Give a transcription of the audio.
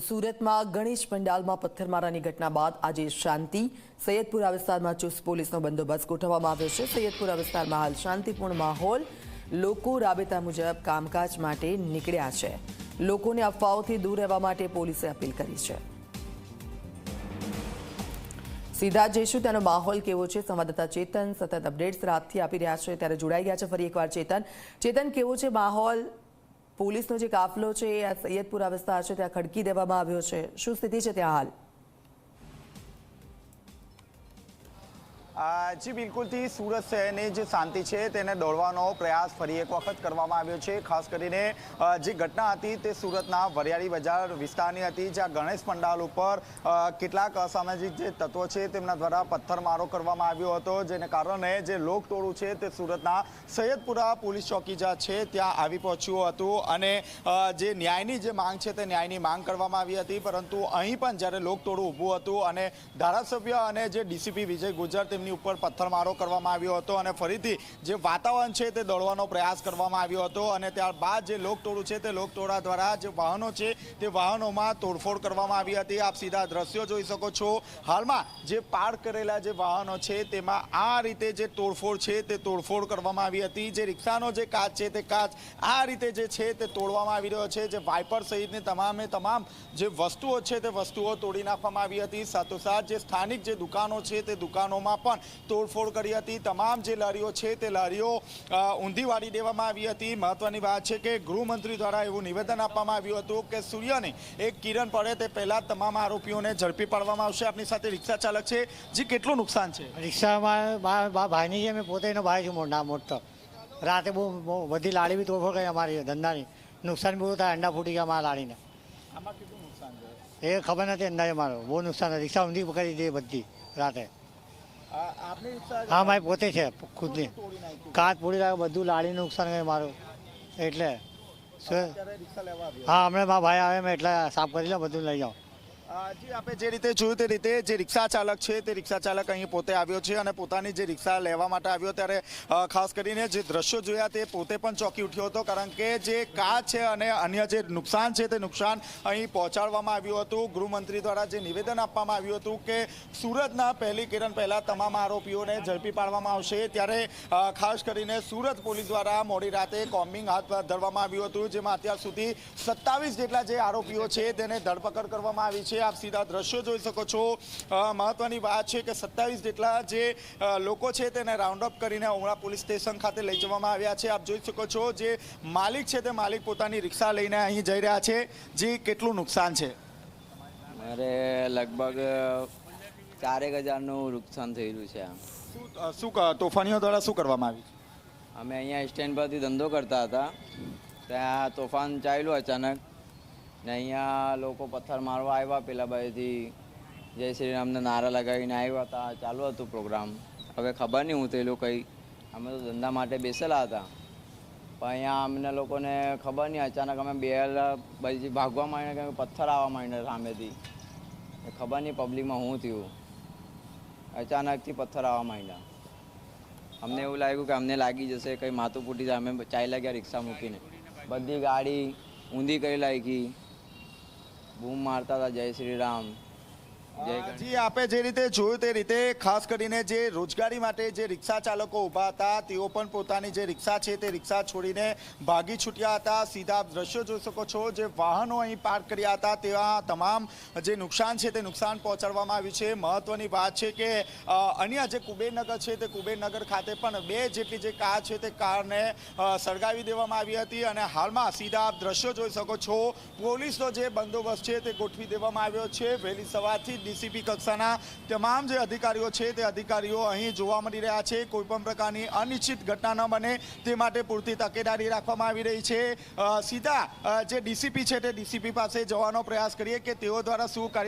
સુરતમાં ગણેશ પંડાલમાં પથ્થરમારાની ઘટના બાદ આજે શાંતિ. સૈયદપુરા વિસ્તારમાં ચુસ્ત પોલીસનો બંદોબસ્ત ગોઠવવામાં આવ્યો છે. સૈયદપુરા વિસ્તારમાં હાલ શાંતિપૂર્ણ માહોલ. લોકો રાબેતા મુજબ કામકાજ માટે નીકળ્યા છે. લોકોને અફવાઓથી દૂર રહેવા માટે પોલીસે અપીલ કરી છે. સીધા જઈશું તેનો માહોલ કેવો છે. સંવાદદાતા ચેતન સતત અપડેટ્સ રાતથી આપી રહ્યા છે, ત્યારે જોડાઈ ગયા છે ફરી એકવાર ચેતન, કેવો છે માહોલ? પોલીસનો જે કાફલો છે એ આ સૈયદપુરા વિસ્તાર છે ત્યાં ખડકી દેવામાં આવ્યો છે. શું સ્થિતિ છે ત્યાં હાલ? જી બિલકુલથી સુરત શહેરની જે શાંતિ છે તેને દોડવાનો પ્રયાસ ફરી એક વખત કરવામાં આવ્યો છે. ખાસ કરીને જે ઘટના હતી તે સુરતના વરિયાળી બજાર વિસ્તારની હતી, જ્યાં ગણેશ પંડાલ ઉપર કેટલાક અસામાજિક જે તત્વો છે તેમના દ્વારા પથ્થરમારો કરવામાં આવ્યો હતો, જેને કારણે જે લોકટોળું છે તે સુરતના સૈયદપુરા પોલીસ ચોકી છે ત્યાં આવી પહોંચ્યું હતું અને જે ન્યાયની જે માંગ છે તે ન્યાયની માંગ કરવામાં આવી હતી. પરંતુ અહીં પણ જ્યારે લોકટોળું ઊભું હતું અને ધારાસભ્ય અને જે ડીસીપી વિજય ગુજર ઉપર પથ્થરમારો કરવામાં આવ્યો હતો અને ફરીથી જે વાતાવરણ છે તે દોડવાનો પ્રયાસ કરવામાં આવ્યો હતો અને ત્યારબાદ જે લોકટોળું છે તે લોકટોળા દ્વારા જે વાહનો છે તે વાહનોમાં તોડફોડ કરવામાં આવી હતી. આપ સીધા દ્રશ્યો જોઈ શકો છો. હાલમાં જે પાર્ક કરેલા જે વાહનો છે તેમાં આ રીતે જે તોડફોડ છે તે તોડફોડ કરવામાં આવી હતી. જે રિક્ષાનો જે કાચ છે તે કાચ આ રીતે જે છે તે તોડવામાં આવી રહ્યો છે. જે વાઇપર સહિતની તમામ જે વસ્તુઓ છે તે વસ્તુઓ તોડી નાખવામાં આવી હતી. સાથોસાથ જે સ્થાનિક જે દુકાનો છે તે દુકાનોમાં પણ તોડફોડ કરી હતી. તમામ જે લારીઓ છે તે લારીઓ ઊંધી વાળી દેવામાં આવી હતી. મહત્વની વાત છે કે ગૃહમંત્રી દ્વારા એવું નિવેદન આપવામાં આવ્યું હતું કે સૂર્યની એક કિરણ પડે તે પહેલા તમામ આરોપીઓને ઝડપી પાડવામાં આવશે. આપની સાથે રિક્ષા ચાલક છે. જે કેટલું નુકસાન છે રિક્ષામાં? ભાઈની છે, મેં પોતે એનો ભાઈ છું મોટો. રાતે બહુ બધી લાડી બી તોડફોડ કરી અમારી ધંધાની. નુકસાન બહુ થાય, અંડા ફૂટી ગયા મારા લાડીને. આમાં કેટલું નુકસાન છે એ ખબર નથી અંદાજે. મારો બહુ નુકસાન. રિક્ષા ઊંધી કરી દે બધી રાતે. હા, મારી પોતે છે ખુદની. કાચ પોડી લાગે, બધું લાડીને નુકસાન કરે મારું. એટલે હા, હમણાં મારા ભાઈ આવે, મેં એટલે સાફ કરી લો, બધું લઈ જાઓ. જી, આપણે જે રીતે જોયું તે રીતે જે રિક્ષા ચાલક છે તે રિક્ષા ચાલક અહીં પોતે આવ્યો છે અને પોતાની જે રિક્ષા લેવા માટે આવ્યો ત્યારે ખાસ કરીને જે દ્રશ્યો જોયા તે પોતે પણ ચોંકી ઉઠ્યો હતો, કારણ કે જે કાચ છે અને અન્ય જે નુકસાન છે તે નુકસાન અહીં પહોંચાડવામાં આવ્યું હતું. ગૃહમંત્રી દ્વારા જે નિવેદન આપવામાં આવ્યું હતું કે સુરતના પહેલી કિરણ પહેલા તમામ આરોપીઓને ઝડપી પાડવામાં આવશે, ત્યારે ખાસ કરીને સુરત પોલીસ દ્વારા મોડી રાતે કોમ્બિંગ હાથ ધરવામાં આવ્યું હતું, જેમાં અત્યાર સુધી 27 જેટલા જે આરોપીઓ છે તેને ધરપકડ કરવામાં આવી છે. આપ સીધા દ્રશ્યો જોઈ શકો છો. મહત્વની વાત છે કે 27 જેટલા જે લોકો છે તેને રાઉન્ડ અપ કરીને ઉમરા પોલીસ સ્ટેશન ખાતે લઈ જવામાં આવ્યા છે. આપ જોઈ શકો છો જે માલિક છે તે માલિક પોતાની રિક્ષા લઈને અહીં જઈ રહ્યા છે. જે કેટલું નુકસાન છે? મારે લગભગ 4000નું નુકસાન થયેલું છે. શું તોફાનીઓ દ્વારા શું કરવામાં આવ્યું? અમે અહીંયા સ્ટેન્ડ પરથી ધંધો કરતા હતા, ત્યાં તોફાન ચાલ્યું અચાનક ને અહીંયા લોકો પથ્થર મારવા આવ્યા. પેલા બાજુથી જય શ્રી રામને નારા લગાવીને આવ્યા હતા. ચાલુ હતું પ્રોગ્રામ. હવે ખબર નહીં હું તો એ લોકો કંઈ, અમે તો ધંધા માટે બેસેલા હતા, પણ અહીંયા અમને લોકોને ખબર નહીં, અચાનક અમે બાજુથી ભાગવા માંડીને કે પથ્થર આવવા માંડીને સામેથી. ખબર નહીં પબ્લિકમાં શું થયું, અચાનકથી પથ્થર આવવા માંડ્યા. અમને એવું લાગ્યું કે અમને લાગી જશે, કંઈ માથું ફૂટી જાય. અમે ચાલ્યા ગયા રિક્ષા મૂકીને. બધી ગાડી ઊંધી કરી લાગી, બૂમ મારતા હતા જય શ્રી રામ. જી, આપે જે રીતે જોયું તે રીતે ખાસ કરીને જે રોજગારી માટે જે રિક્ષા ચાલકો ઊભા હતા તેઓ પણ પોતાની જે રિક્ષા છે તે રિક્ષા છોડીને ભાગી છૂટ્યા હતા. સીધા દ્રશ્યો જોઈ શકો છો. જે વાહનો અહીં પાર્ક કર્યા હતા તેવા તમામ જે નુકસાન છે તે નુકસાન પહોંચાડવામાં આવ્યું છે. મહત્વની વાત છે કે અન્ય જે કુબેરનગર છે તે કુબેરનગર ખાતે પણ 2 જેટલી જે કાર છે તે કારને સળગાવી દેવામાં આવી હતી અને હાલમાં સીધા દ્રશ્યો જોઈ શકો છો. પોલીસનો જે બંદોબસ્ત છે તે ગોઠવી દેવામાં આવ્યો છે. વહેલી સવારથી ડીસીપી કક્ષાના તમામ જે અધિકારીઓ છે તે અધિકારીઓ અહીં જોવા મળી રહ્યા છે. કોઈપણ પ્રકારની અનિશ્ચિત ઘટના ન બને તે માટે પૂરતી તકેદારી રાખવામાં આવી રહી છે. સીધા જે ડીસીપી છે તે ડીસીપી પાસે જવાનો પ્રયાસ કરીએ કે તેઓ દ્વારા શું કાર્ય